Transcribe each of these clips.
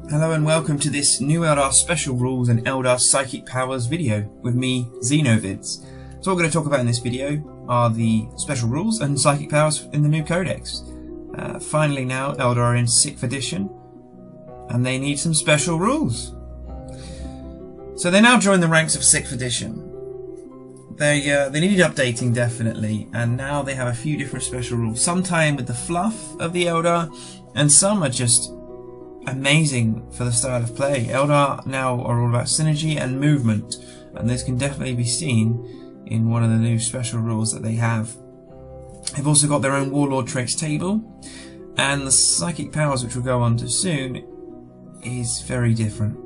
Hello and welcome to this new Eldar Special Rules and Eldar Psychic Powers video with me, Xenovids. So what we're going to talk about in this video are the Special Rules and Psychic Powers in the new Codex. Finally now, Eldar are in 6th edition and they need some special rules. So they now join the ranks of 6th edition. They needed updating definitely, and now they have a few different special rules. Some tie in with the fluff of the Eldar, and some are just amazing for the style of play. Eldar now are all about synergy and movement, and this can definitely be seen in one of the new special rules that they have. They've also got their own Warlord traits table, and the psychic powers, which we'll go on to soon, is very different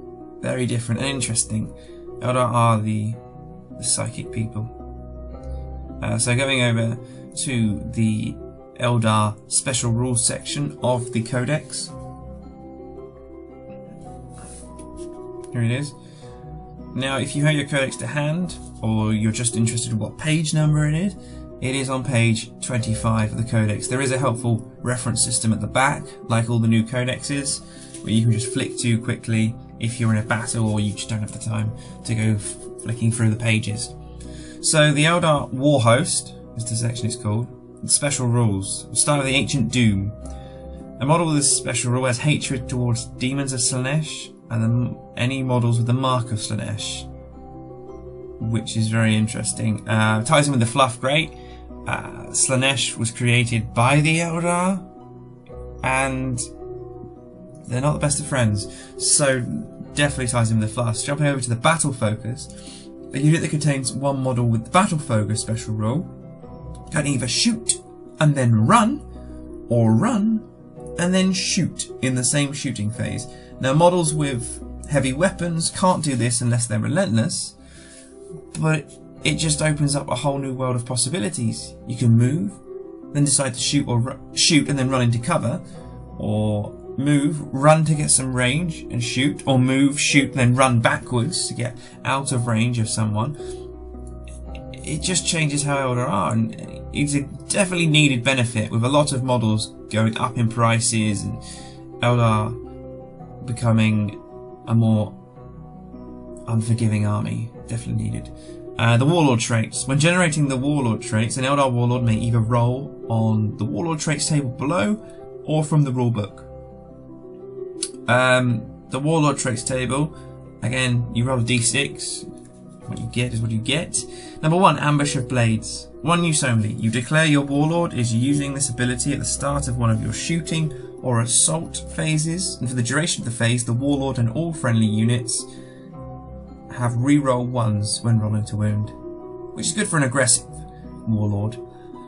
and interesting. Eldar are the psychic people. So going over to the Eldar special rules section of the Codex. Here it is. Now, if you have your Codex to hand, or you're just interested in what page number it is on page 25 of the Codex. There is a helpful reference system at the back, like all the new Codexes, where you can just flick to quickly if you're in a battle or you just don't have the time to go flicking through the pages. So the Eldar War Host, as the section is called, the special rules. We'll start with the Ancient Doom. A model with this special rule has hatred towards demons of Slaanesh, and any models with the mark of Slaanesh, which is very interesting. Ties in with the fluff great. Slaanesh was created by the Eldar, and they're not the best of friends, so definitely ties in with the fluff. Jumping over to the Battle Focus, a unit that contains one model with the Battle Focus special rule can either shoot and then run, or run and then shoot in the same shooting phase. Now, models with heavy weapons can't do this unless they're relentless, but it just opens up a whole new world of possibilities. You can move, then decide to shoot and then run into cover, or move, run to get some range and shoot, or move, shoot, then run backwards to get out of range of someone. It just changes how Eldar are, and it's a definitely needed benefit with a lot of models going up in prices and Eldar becoming a more unforgiving army. Definitely needed. The Warlord traits. When generating the Warlord traits, an Eldar Warlord may either roll on the Warlord traits table below or from the rulebook. The Warlord traits table, again, you roll a d6. What you get is what you get. Number 1, Ambush of Blades. One use only. You declare your Warlord is using this ability at the start of one of your shooting or assault phases, and for the duration of the phase, the Warlord and all friendly units have reroll 1s when rolling to wound, which is good for an aggressive Warlord.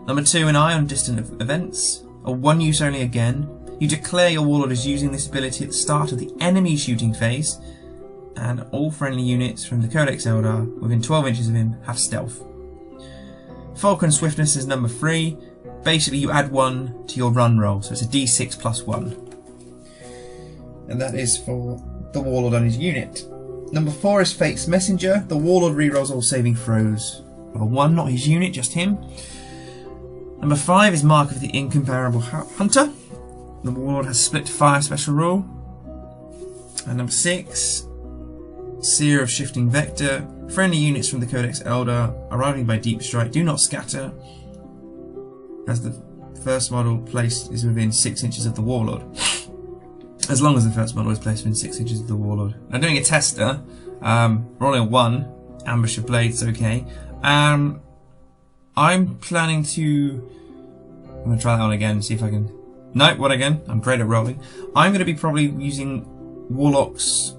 Number 2, an Eye on distant events. A one use only again. You declare your Warlord is using this ability at the start of the enemy shooting phase, and all friendly units from the Codex Eldar within 12 inches of him have stealth. Falcon Swiftness is number 3. Basically, you add 1 to your run roll, so it's a d6 plus 1. And that is for the Warlord on his unit. Number 4 is Fate's Messenger. The Warlord rerolls all saving throws of a 1, not his unit, just him. Number 5 is Mark of the Incomparable Hunter. The Warlord has split fire special rule. And number 6, Seer of Shifting Vector. Friendly units from the Codex Eldar arriving by deep strike do not scatter, as the first model placed is within 6 inches of the Warlord. As long as the first model is placed within 6 inches of the Warlord. Now, doing a tester, rolling a 1, Ambush of Blades, okay. I'm planning to... I'm going to try that one again, see if I can... No, what again? I'm great at rolling. I'm going to be probably using Warlocks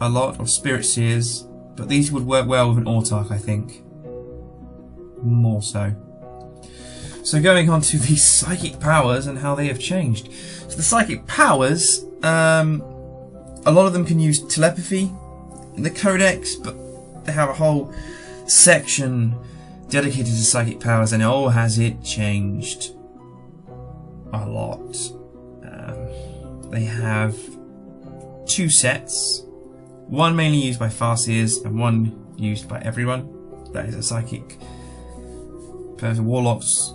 a lot, or Spirit Seers, but these would work well with an Autarch, I think. More so. So going on to the psychic powers and how they have changed. So the psychic powers, a lot of them can use telepathy in the Codex, but they have a whole section dedicated to psychic powers, and oh, has it changed a lot. They have 2 sets, one mainly used by Farseers and one used by everyone. That is a psychic. There's Warlocks,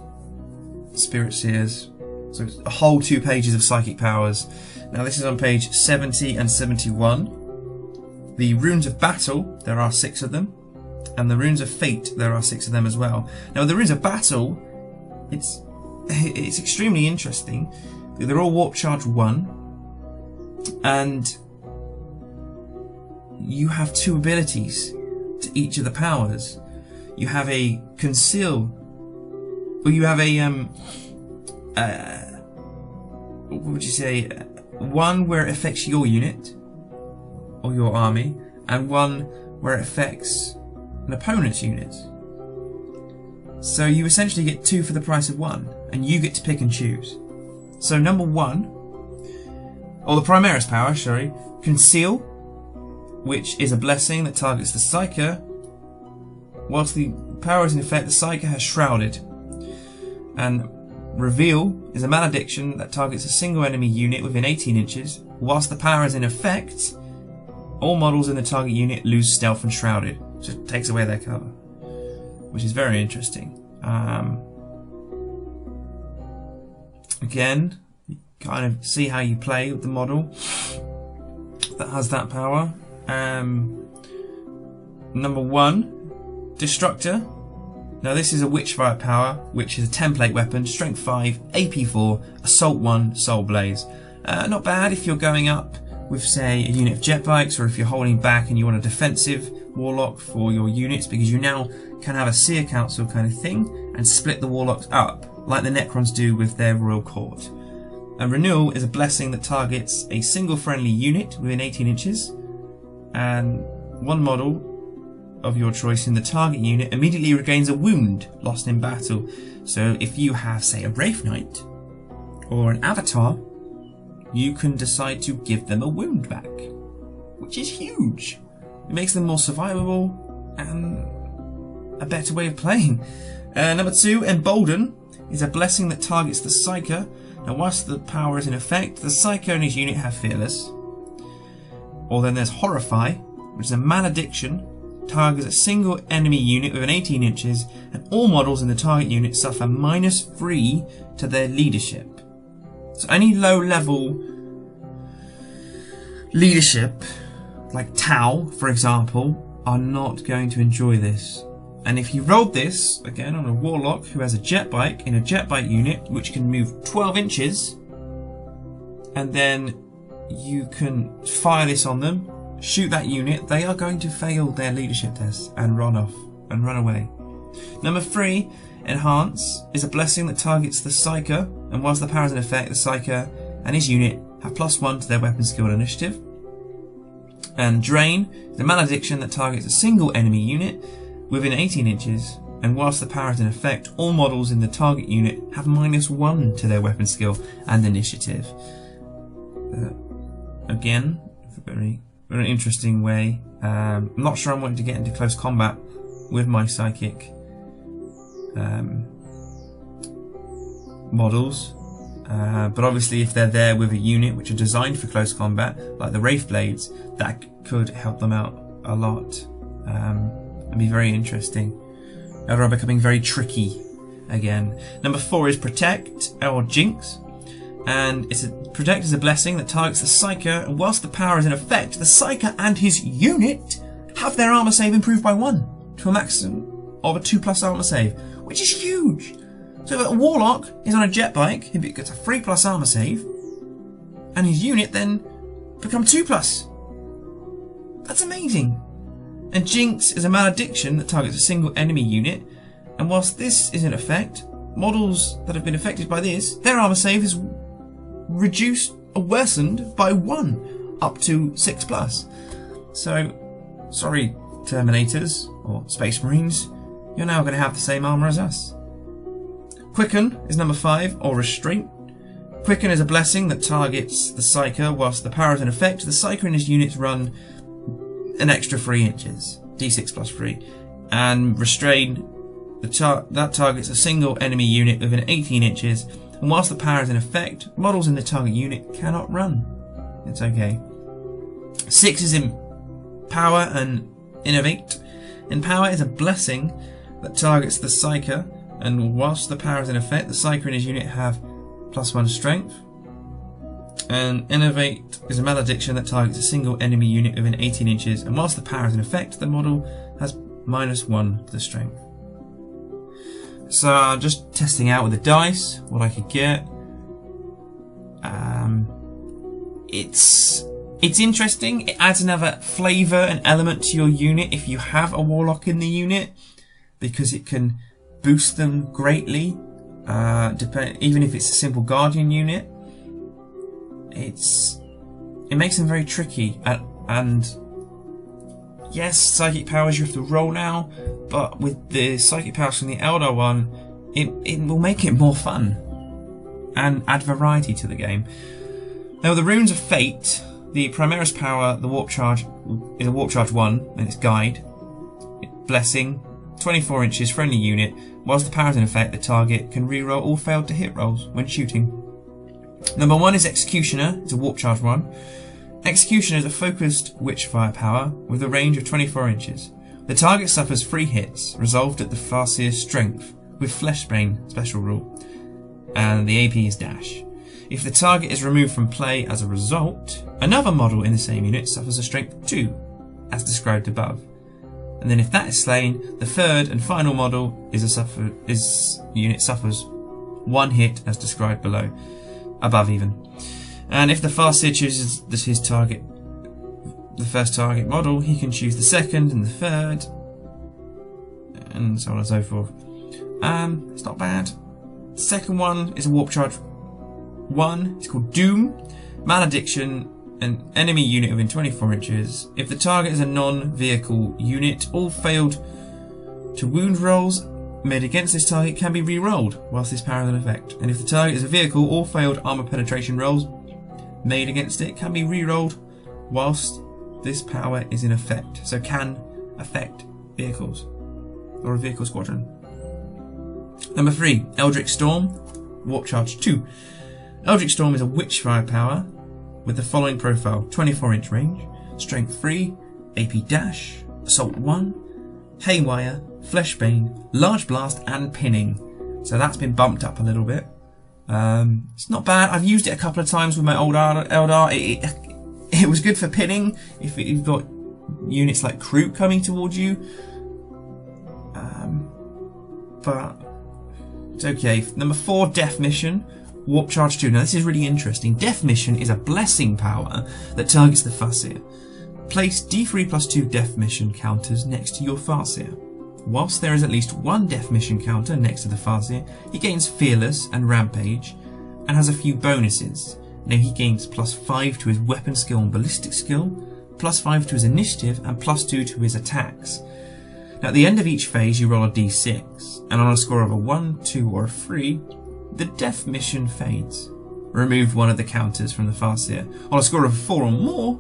Spirit Seers, So it's a whole 2 pages of psychic powers. Now this is on page 70 and 71. The runes of battle, there are 6 of them. And the runes of fate, there are 6 of them as well. Now the runes of battle, it's extremely interesting. They're all warp charge 1. And you have 2 abilities to each of the powers. You have a conceal, or you have a what would you say? One where it affects your unit or your army, and one where it affects an opponent's unit. So you essentially get 2 for the price of 1, and you get to pick and choose. So number 1, or the Primaris power, sorry, Conceal, which is a blessing that targets the Psyker. Whilst the power is in effect, the Psyker has Shrouded. And Reveal is a malediction that targets a single enemy unit within 18 inches. Whilst the power is in effect, all models in the target unit lose stealth and Shrouded. So it takes away their cover, which is very interesting. Again, you kind of see how you play with the model that has that power. Number 1, Destructor. Now this is a Witchfire power, which is a template weapon, strength 5, AP 4, assault 1, soul blaze. Not bad if you're going up with, say, a unit of jet bikes, or if you're holding back and you want a defensive warlock for your units, because you now can have a seer council kind of thing and split the warlocks up, like the Necrons do with their royal court. And Renewal is a blessing that targets a single friendly unit within 18 inches, and one model of your choice in the target unit immediately regains a wound lost in battle. So if you have, say, a Wraith Knight or an Avatar, you can decide to give them a wound back, which is huge. It makes them more survivable and a better way of playing. Number 2, Embolden is a blessing that targets the Psyker. Now whilst the power is in effect, the Psyker and his unit have Fearless. Or then there's Horrify, which is a malediction, targets a single enemy unit within 18 inches, and all models in the target unit suffer -3 to their leadership. So any low level leadership, like Tau for example, are not going to enjoy this. And if you rolled this, again, on a warlock who has a jet bike in a jet bike unit which can move 12 inches, and then you can fire this on them, shoot that unit, they are going to fail their leadership test and run off and run away. Number 3, Enhance is a blessing that targets the Psyker, and whilst the power is in effect, the Psyker and his unit have +1 to their weapon skill and initiative. And Drain is a malediction that targets a single enemy unit within 18 inches, and whilst the power is in effect, all models in the target unit have -1 to their weapon skill and initiative. Again, very interesting way. I'm not sure I'm wanting to get into close combat with my psychic models, but obviously if they're there with a unit which are designed for close combat, like the Wraith Blades, that could help them out a lot and be very interesting. Eldar are becoming very tricky again. Number 4 is Protect, or Jinx, and Protect is a blessing that targets the Psyker, and whilst the power is in effect, the Psyker and his unit have their armor save improved by 1 to a maximum of a 2+ armor save, which is huge. So if a warlock is on a jet bike, he gets a 3+ armor save, and his unit then become 2+. That's amazing. And Jinx is a malediction that targets a single enemy unit, and whilst this is in effect, models that have been affected by this, their armor save is reduced or worsened by 1 up to 6+. So, sorry Terminators or Space Marines, you're now going to have the same armor as us. Quicken is number 5, or Restraint. Quicken is a blessing that targets the Psyker whilst the power is in effect. The Psyker and his units run an extra 3 inches, d6 +3. And Restrain, that targets a single enemy unit within 18 inches. And whilst the power is in effect, models in the target unit cannot run. It's okay. 6 is in Power and Innovate. Empower is a blessing that targets the Psyker, and whilst the power is in effect, the Psyker and his unit have +1 strength. And Innovate is a malediction that targets a single enemy unit within 18 inches, and whilst the power is in effect, the model has -1 to the strength. So I'm just testing out with the dice what I could get. It's interesting. It adds another flavour and element to your unit if you have a warlock in the unit, because it can boost them greatly. Even if it's a simple guardian unit, it makes them very tricky. And yes, psychic powers you have to roll now, but with the psychic powers from the Eldar one, it will make it more fun and add variety to the game. Now, the Runes of Fate, the Primaris power, the Warp Charge, is a Warp Charge 1, and its Guide. Blessing, 24 inches, friendly unit. Whilst the power is in effect, the target can reroll all failed to hit rolls when shooting. Number 1 is Executioner, it's a Warp Charge 1. Executioner is a focused Witchfire power with a range of 24 inches. The target suffers 3 hits, resolved at the Farseer's strength, with Fleshbane special rule, and the AP is Dash. If the target is removed from play as a result, another model in the same unit suffers a strength 2, as described above. And then if that is slain, the third and final model unit suffers 1 hit as described below, above even. And if the Farseer chooses his target, the first target model, he can choose the second and the third, and so on and so forth. It's not bad. The second one is a Warp Charge 1. It's called Doom. Malediction, an enemy unit within 24 inches. If the target is a non-vehicle unit, all failed to wound rolls made against this target can be re-rolled whilst this power is in effect. And if the target is a vehicle, all failed armor penetration rolls made against it can be re-rolled whilst this power is in effect. So can affect vehicles or a vehicle squadron. Number 3, Eldritch Storm, Warp Charge 2. Eldritch Storm is a Witchfire power with the following profile: 24-inch range, Strength 3, AP Dash, Assault 1, Haywire, Fleshbane, Large Blast, and Pinning. So that's been bumped up a little bit. It's not bad. I've used it a couple of times with my old Eldar. It was good for pinning if you've got units like Kroot coming towards you. But it's okay. Number 4, Death Mission, Warp Charge 2. Now this is really interesting. Death Mission is a blessing power that targets the Farseer. Place D3+2 Death Mission counters next to your Farseer. Whilst there is at least 1 Death Mission counter next to the Farseer, he gains Fearless and Rampage, and has a few bonuses. Now he gains +5 to his weapon skill and ballistic skill, +5 to his initiative, and +2 to his attacks. Now at the end of each phase you roll a d6, and on a score of a 1, 2 or a 3, the Death Mission fades. Remove 1 of the counters from the Farseer. On a score of a 4 or more,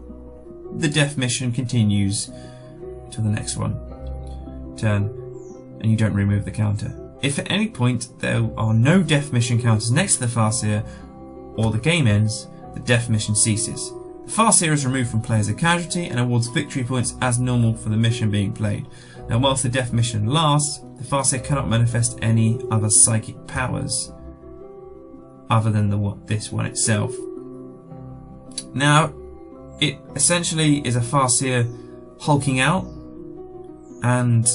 the Death Mission continues to the next turn, and you don't remove the counter. If at any point there are no Death Mission counters next to the Farseer, or the game ends, the Death Mission ceases. The Farseer is removed from play as a casualty and awards victory points as normal for the mission being played. Now whilst the Death Mission lasts, the Farseer cannot manifest any other psychic powers other than this one itself. Now, it essentially is a Farseer hulking out and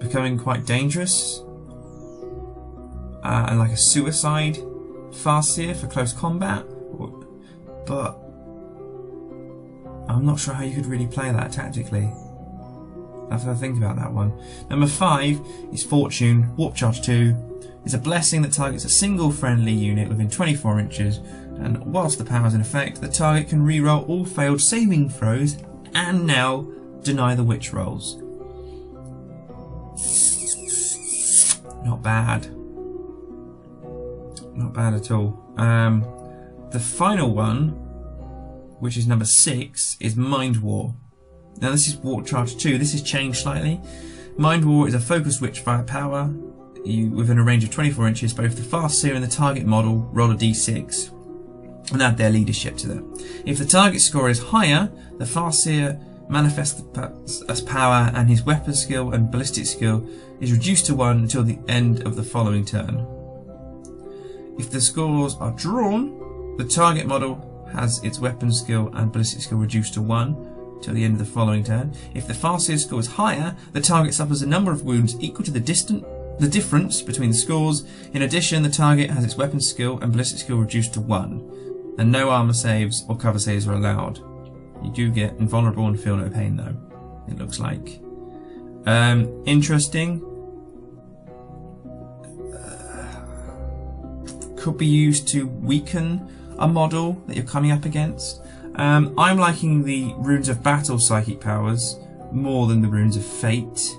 becoming quite dangerous, and like a suicide Farseer for close combat, but I'm not sure how you could really play that tactically. I have to think about that one. Number 5 is Fortune, Warp Charge 2. It's a blessing that targets a single friendly unit within 24 inches, and whilst the power is in effect, the target can reroll all failed saving throws and now deny the witch rolls. Not bad. Not bad at all. The final one, which is number 6, is Mind War. Now this is Warp Charge 2. This has changed slightly. Mind War is a focused Witchfire power. Within a range of 24 inches, both the Farseer and the target model roll a d6 and add their leadership to that. If the target score is higher, the Farseer manifests as power, and his weapon skill and ballistic skill is reduced to 1 until the end of the following turn. If the scores are drawn, the target model has its weapon skill and ballistic skill reduced to 1 till the end of the following turn. If the Farseer score is higher, the target suffers a number of wounds equal to the difference between the scores. In addition, the target has its weapon skill and ballistic skill reduced to 1, and no armor saves or cover saves are allowed. You do get invulnerable and feel no pain though, it looks like. Interesting. Could be used to weaken a model that you're coming up against. I'm liking the Runes of Battle psychic powers more than the Runes of Fate.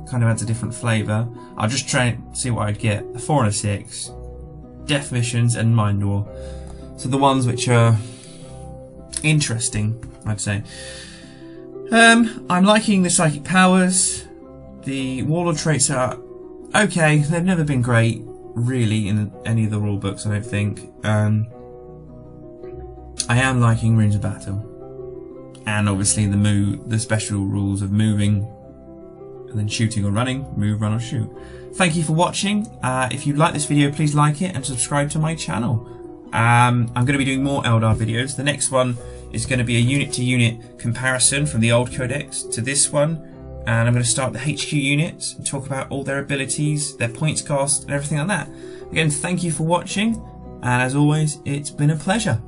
Kind of adds a different flavour. I'll just try and see what I'd get. A 4 and a 6. Death Missions and Mind War. So the ones which are interesting, I'd say. I'm liking the psychic powers. The Warlord traits are okay. They've never been great, really, in any of the rule books, I don't think. I am liking Runes of Battle. And obviously the special rules of moving and then shooting or running, move, run or shoot. Thank you for watching. If you like this video, please like it and subscribe to my channel. I'm going to be doing more Eldar videos. The next one is going to be a unit-to-unit comparison from the old codex to this one. And I'm going to start the HQ units and talk about all their abilities, their points cost and everything like that. Again, thank you for watching. And as always, it's been a pleasure.